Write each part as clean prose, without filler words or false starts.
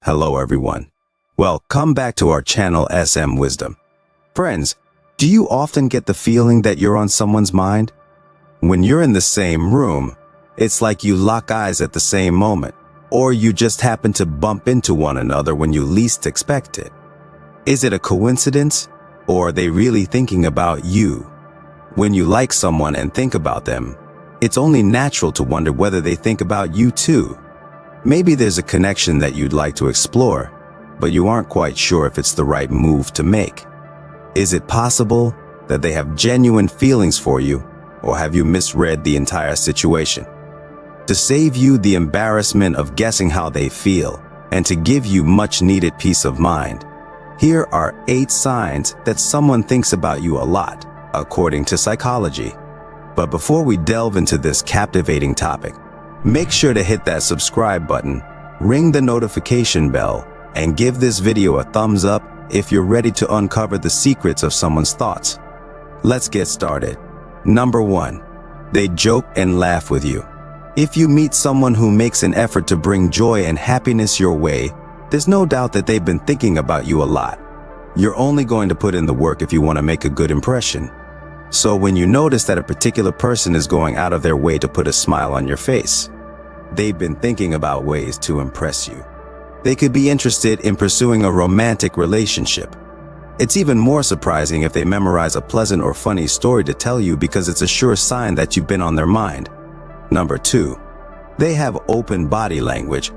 Hello everyone. Well, come back to our channel SM Wisdom. Friends, do you often get the feeling that you're on someone's mind? When you're in the same room, it's like you lock eyes at the same moment, or you just happen to bump into one another when you least expect it. Is it a coincidence, or are they really thinking about you? When you like someone and think about them, it's only natural to wonder whether they think about you too. Maybe there's a connection that you'd like to explore, but you aren't quite sure if it's the right move to make. Is it possible that they have genuine feelings for you, or have you misread the entire situation? To save you the embarrassment of guessing how they feel, and to give you much-needed peace of mind, here are 8 signs that someone thinks about you a lot, according to psychology. But before we delve into this captivating topic, make sure to hit that subscribe button, ring the notification bell, and give this video a thumbs up if you're ready to uncover the secrets of someone's thoughts. Let's get started. Number 1. They joke and laugh with you. If you meet someone who makes an effort to bring joy and happiness your way, there's no doubt that they've been thinking about you a lot. You're only going to put in the work if you want to make a good impression. So when you notice that a particular person is going out of their way to put a smile on your face, they've been thinking about ways to impress you. They could be interested in pursuing a romantic relationship. It's even more surprising if they memorize a pleasant or funny story to tell you, because it's a sure sign that you've been on their mind. Number 2. They have open body language.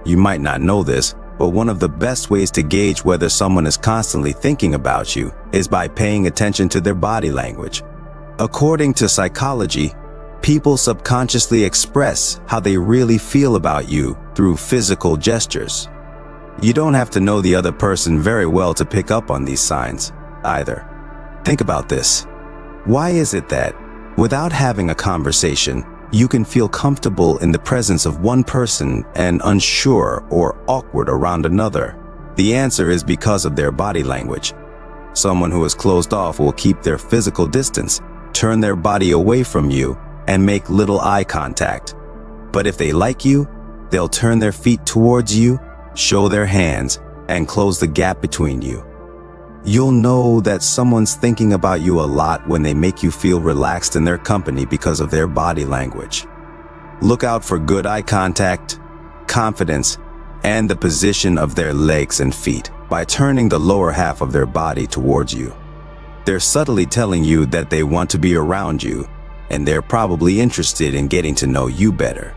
You might not know this, but one of the best ways to gauge whether someone is constantly thinking about you is by paying attention to their body language. According to psychology, people subconsciously express how they really feel about you through physical gestures. You don't have to know the other person very well to pick up on these signs, either. Think about this. Why is it that, without having a conversation, you can feel comfortable in the presence of one person and unsure or awkward around another? The answer is because of their body language. Someone who is closed off will keep their physical distance, turn their body away from you, and make little eye contact. But if they like you, they'll turn their feet towards you, show their hands, and close the gap between you. You'll know that someone's thinking about you a lot when they make you feel relaxed in their company because of their body language. Look out for good eye contact, confidence, and the position of their legs and feet by turning the lower half of their body towards you. They're subtly telling you that they want to be around you, and they're probably interested in getting to know you better.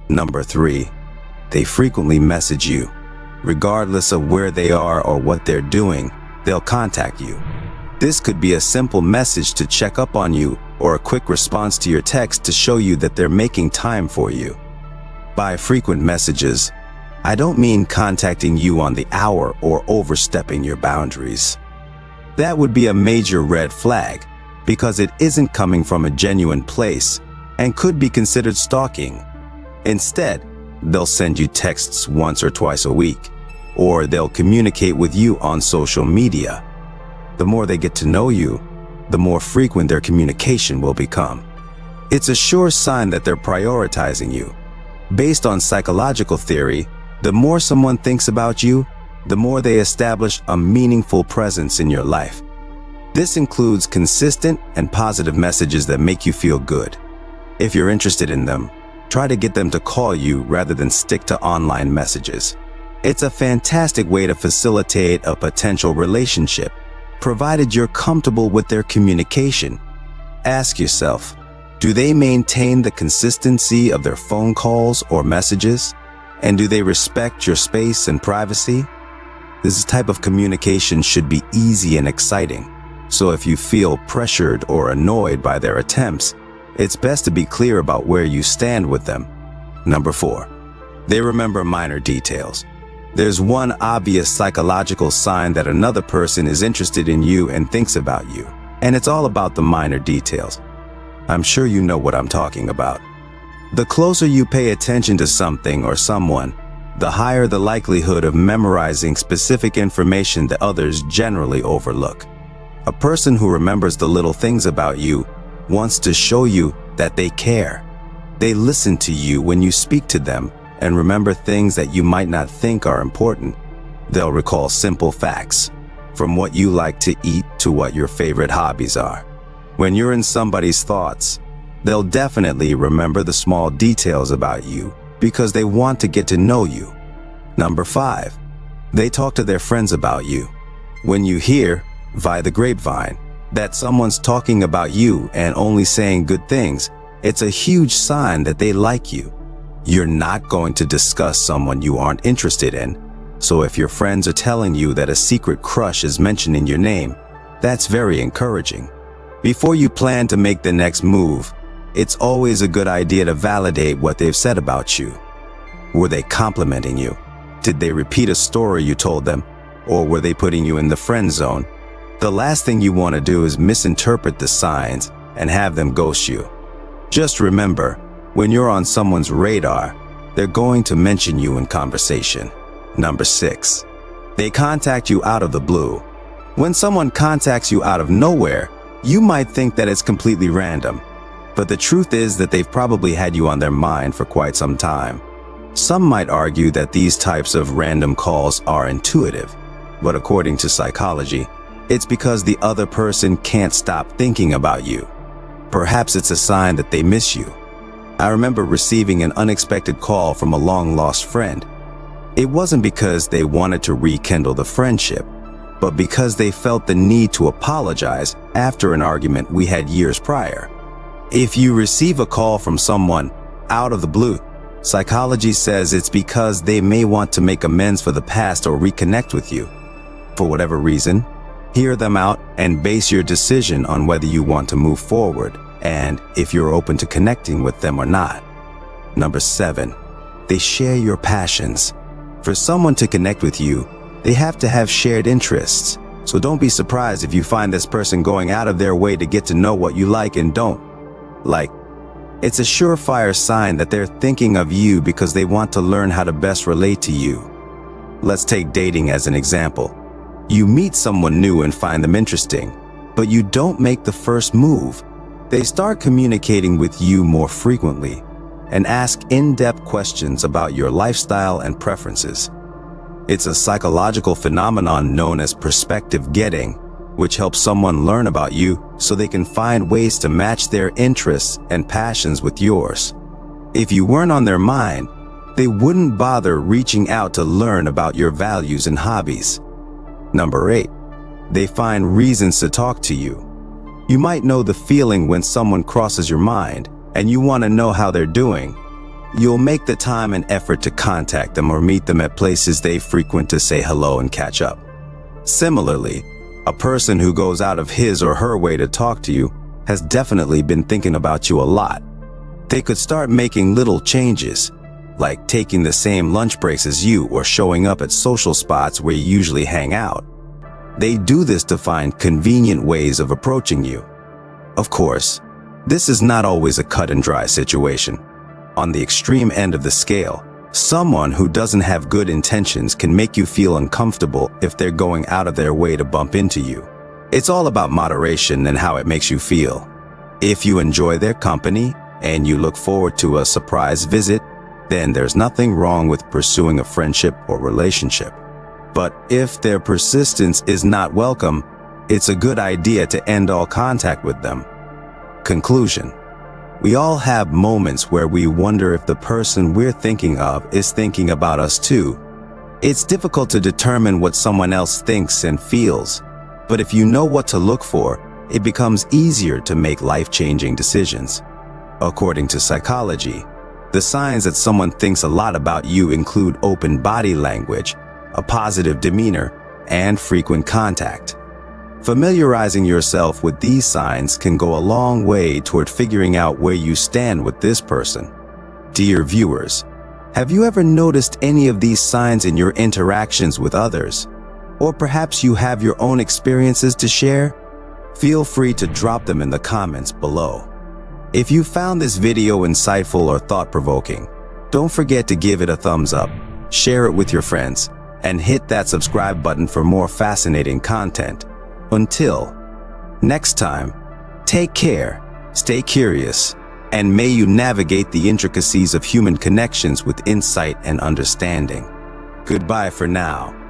Number 3. They frequently message you. Regardless of where they are or what they're doing, they'll contact you. This could be a simple message to check up on you, or a quick response to your text to show you that they're making time for you. By frequent messages, I don't mean contacting you on the hour or overstepping your boundaries. That would be a major red flag, because it isn't coming from a genuine place and could be considered stalking. Instead, they'll send you texts once or twice a week, or they'll communicate with you on social media. The more they get to know you, the more frequent their communication will become. It's a sure sign that they're prioritizing you. Based on psychological theory, the more someone thinks about you, the more they establish a meaningful presence in your life. This includes consistent and positive messages that make you feel good. If you're interested in them, try to get them to call you rather than stick to online messages. It's a fantastic way to facilitate a potential relationship, provided you're comfortable with their communication. Ask yourself, do they maintain the consistency of their phone calls or messages? And do they respect your space and privacy? This type of communication should be easy and exciting. So if you feel pressured or annoyed by their attempts, it's best to be clear about where you stand with them. Number 4. They remember minor details. There's one obvious psychological sign that another person is interested in you and thinks about you, and it's all about the minor details. I'm sure you know what I'm talking about. The closer you pay attention to something or someone, the higher the likelihood of memorizing specific information that others generally overlook. A person who remembers the little things about you wants to show you that they care. They listen to you when you speak to them, and remember things that you might not think are important. They'll recall simple facts, from what you like to eat to what your favorite hobbies are. When you're in somebody's thoughts, they'll definitely remember the small details about you because they want to get to know you. Number 5, they talk to their friends about you. When you hear, via the grapevine, that someone's talking about you and only saying good things, it's a huge sign that they like you. You're not going to discuss someone you aren't interested in, so if your friends are telling you that a secret crush is mentioning your name, that's very encouraging. Before you plan to make the next move, it's always a good idea to validate what they've said about you. Were they complimenting you? Did they repeat a story you told them? Or were they putting you in the friend zone? The last thing you want to do is misinterpret the signs and have them ghost you. Just remember, when you're on someone's radar, they're going to mention you in conversation. Number 6, they contact you out of the blue. When someone contacts you out of nowhere, you might think that it's completely random. But the truth is that they've probably had you on their mind for quite some time. Some might argue that these types of random calls are intuitive, but according to psychology, it's because the other person can't stop thinking about you. Perhaps it's a sign that they miss you. I remember receiving an unexpected call from a long-lost friend. It wasn't because they wanted to rekindle the friendship, but because they felt the need to apologize after an argument we had years prior. If you receive a call from someone out of the blue, psychology says it's because they may want to make amends for the past or reconnect with you. For whatever reason, hear them out and base your decision on whether you want to move forward and if you're open to connecting with them or not. Number 7, they share your passions. For someone to connect with you, they have to have shared interests. So don't be surprised if you find this person going out of their way to get to know what you like and don't like. It's a surefire sign that they're thinking of you because they want to learn how to best relate to you. Let's take dating as an example. You meet someone new and find them interesting, but you don't make the first move. They start communicating with you more frequently and ask in-depth questions about your lifestyle and preferences. It's a psychological phenomenon known as perspective getting, which helps someone learn about you so they can find ways to match their interests and passions with yours. If you weren't on their mind, they wouldn't bother reaching out to learn about your values and hobbies. Number 8, they find reasons to talk to you. You might know the feeling when someone crosses your mind and you want to know how they're doing. You'll make the time and effort to contact them or meet them at places they frequent to say hello and catch up. Similarly, a person who goes out of his or her way to talk to you has definitely been thinking about you a lot. They could start making little changes, like taking the same lunch breaks as you or showing up at social spots where you usually hang out. They do this to find convenient ways of approaching you. Of course, this is not always a cut and dry situation. On the extreme end of the scale, someone who doesn't have good intentions can make you feel uncomfortable if they're going out of their way to bump into you. It's all about moderation and how it makes you feel. If you enjoy their company and you look forward to a surprise visit, then there's nothing wrong with pursuing a friendship or relationship. But if their persistence is not welcome, it's a good idea to end all contact with them. Conclusion: we all have moments where we wonder if the person we're thinking of is thinking about us too. It's difficult to determine what someone else thinks and feels, but if you know what to look for, it becomes easier to make life-changing decisions. According to psychology, the signs that someone thinks a lot about you include open body language, a positive demeanor, and frequent contact. Familiarizing yourself with these signs can go a long way toward figuring out where you stand with this person. Dear viewers, have you ever noticed any of these signs in your interactions with others? Or perhaps you have your own experiences to share? Feel free to drop them in the comments below. If you found this video insightful or thought-provoking, don't forget to give it a thumbs up, share it with your friends, and hit that subscribe button for more fascinating content. Until next time, take care, stay curious, And may you navigate the intricacies of human connections with insight and understanding. Goodbye for now.